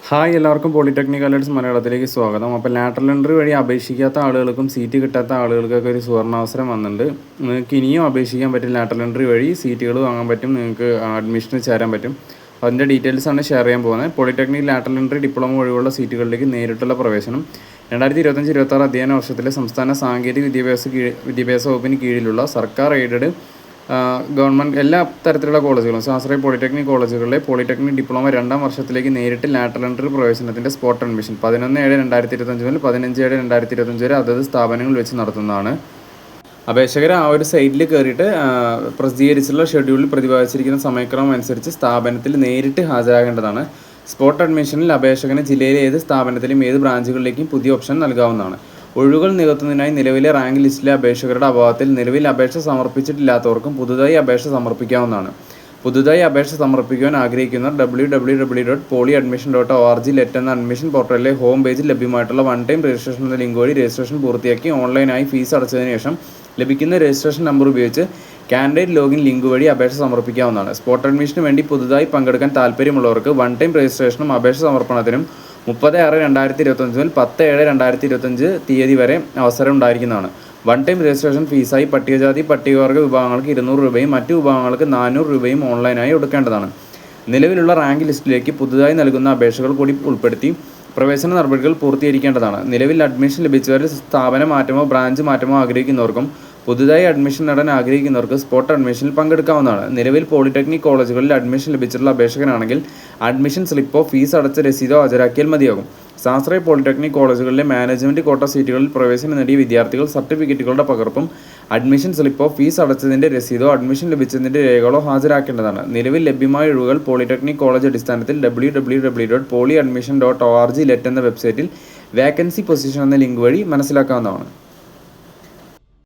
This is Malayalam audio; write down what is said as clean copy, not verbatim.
ഹായ് എല്ലാവർക്കും പോളിടെക്നിക് അലേർട്സ് മലയാളത്തിലേക്ക് സ്വാഗതം. അപ്പോൾ ലാറ്ററൽ എൻട്രി വഴി അപേക്ഷിക്കാത്ത ആളുകൾക്കും സീറ്റ് കിട്ടാത്ത ആളുകൾക്കൊക്കെ ഒരു സുവർണാവസരം വന്നിട്ടുണ്ട്. നിങ്ങൾക്ക് ഇനിയും അപേക്ഷിക്കാൻ പറ്റും. ലാറ്ററൽ എൻട്രി വഴി സീറ്റുകൾ വാങ്ങാൻ പറ്റും, നിങ്ങൾക്ക് അഡ്മിഷന് ചേരാൻ പറ്റും. അതിൻ്റെ ഡീറ്റെയിൽസാണ് ഷെയർ ചെയ്യാൻ പോകുന്നത്. പോളിടെക്നിക് ലാറ്ററൽ എൻട്രി ഡിപ്ലോമ വഴിയുള്ള സീറ്റുകളിലേക്ക് നേരിട്ടുള്ള പ്രവേശനം 2025-26 അധ്യയന വർഷത്തിലെ സംസ്ഥാന സാങ്കേതിക വിദ്യാഭ്യാസ വകുപ്പിന് കീഴിലുള്ള സർക്കാർ എയ്ഡഡ് ഗവൺമെൻറ് എല്ലാ തരത്തിലുള്ള കോളേജുകളും സ്വാശ്രയ പോളിടെക്നിക് കോളേജുകളിലെ പോളിടെക്നിക് ഡിപ്ലോമ രണ്ടാം വർഷത്തിലേക്ക് നേരിട്ട് ലാറ്ററൽ എൻട്രി പ്രവേശനത്തിൻ്റെ സ്പോട്ട് അഡ്മിഷൻ 11/7/2025 മുതൽ 15/7/2025 വരെ അതത് സ്ഥാപനങ്ങളിൽ വെച്ച് നടത്തുന്നതാണ്. അപേക്ഷകർ ആ ഒരു സൈറ്റിൽ കയറിയിട്ട് പ്രസിദ്ധീകരിച്ചിട്ടുള്ള ഷെഡ്യൂളിൽ പ്രതിപാദിച്ചിരിക്കുന്ന സമയക്രമം അനുസരിച്ച് സ്ഥാപനത്തിൽ നേരിട്ട് ഹാജരാകേണ്ടതാണ്. സ്പോട്ട് അഡ്മിഷനിൽ അപേക്ഷകന് ജില്ലയിലെ ഏത് സ്ഥാപനത്തിലും ഏത് ബ്രാഞ്ചുകളിലേക്കും പുതിയ ഓപ്ഷൻ നൽകാവുന്നതാണ്. ഒഴിവുകൾ നികത്തുന്നതിനായി നിലവിലെ റാങ്ക് ലിസ്റ്റിലെ അപേക്ഷകരുടെ അഭാവത്തിൽ നിലവിൽ അപേക്ഷ സമർപ്പിച്ചിട്ടില്ലാത്തവർക്കും പുതുതായി അപേക്ഷ സമർപ്പിക്കാവുന്നതാണ്. പുതുതായി അപേക്ഷ സമർപ്പിക്കുവാൻ ആഗ്രഹിക്കുന്നവർ www.polyadmission.org എന്ന അഡ്മിഷൻ പോർട്ടലിലെ ഹോം പേജിൽ ലഭ്യമായിട്ടുള്ള വൺ ടൈം രജിസ്ട്രേഷൻ എന്ന ലിങ്ക് വഴി രജിസ്ട്രേഷൻ പൂർത്തിയാക്കി ഓൺലൈനായി ഫീസ് അടച്ചതിന് ശേഷം ലഭിക്കുന്ന രജിസ്ട്രേഷൻ നമ്പർ ഉപയോഗിച്ച് കാൻഡിഡേറ്റ് ലോഗിൻ ലിങ്ക് വഴി അപേക്ഷ സമർപ്പിക്കാവുന്നതാണ്. സ്പോട്ട് അഡ്മിഷന് വേണ്ടി പുതുതായി പങ്കെടുക്കാൻ താല്പര്യമുള്ളവർക്ക് വൺ ടൈം രജിസ്ട്രേഷനും അപേക്ഷ സമർപ്പണത്തിനും 30/6/2025 മുതൽ 10/7/2025 തീയതി വരെ അവസരം ഉണ്ടായിരിക്കുന്നതാണ്. വൺ ടൈം രജിസ്ട്രേഷൻ ഫീസായി പട്ടികജാതി പട്ടികവർഗ വിഭാഗങ്ങൾക്ക് 200 രൂപയും മറ്റു വിഭാഗങ്ങൾക്ക് 400 രൂപയും ഓൺലൈനായി ഒടുക്കേണ്ടതാണ്. നിലവിലുള്ള റാങ്ക് ലിസ്റ്റിലേക്ക് പുതുതായി നൽകുന്ന അപേക്ഷകൾ കൂടി ഉൾപ്പെടുത്തി പ്രവേശന നടപടികൾ പൂർത്തീകരിക്കേണ്ടതാണ്. നിലവിൽ അഡ്മിഷൻ ലഭിച്ചവരിൽ സ്ഥാപന മാറ്റമോ ബ്രാഞ്ച് മാറ്റമോ ആഗ്രഹിക്കുന്നവർക്കും പുതുതായി അഡ്മിഷൻ നേടാൻ ആഗ്രഹിക്കുന്നവർക്ക് സ്പോട്ട് അഡ്മിഷനിൽ പങ്കെടുക്കാവുന്നതാണ്. നിലവിൽ പോളിടെക്നിക് കോളേജുകളിൽ അഡ്മിഷൻ ലഭിച്ചിട്ടുള്ള അപേക്ഷകനാണെങ്കിൽ അഡ്മിഷൻ സ്ലിപ്പോ ഫീസ് അടച്ച രസീതോ ഹാജരാക്കിയാൽ മതിയാകും. സ്വാശ്രയ പോളിടെക്നിക് കോളേജുകളിലെ മാനേജ്മെൻറ്റ് കോട്ട സീറ്റുകളിൽ പ്രവേശനം നേടിയ വിദ്യാർത്ഥികൾ സർട്ടിഫിക്കറ്റുകളുടെ പകർപ്പും അഡ്മിഷൻ സ്ലിപ്പോ ഫീസ് അടച്ചതിൻ്റെ രസീതോ അഡ്മിഷൻ ലഭിച്ചതിൻ്റെ രേഖകളോ ഹാജരാക്കേണ്ടതാണ്. നിലവിൽ ലഭ്യമായ ഒഴിവുകൾ പോളിടെക്നിക് കോളേജ് അടിസ്ഥാനത്തിൽ www.polyadmission.org എന്ന വെബ്സൈറ്റിൽ വേക്കൻസി പൊസിഷൻ എന്ന ലിങ്ക് വഴി മനസ്സിലാക്കാവുന്നതാണ്.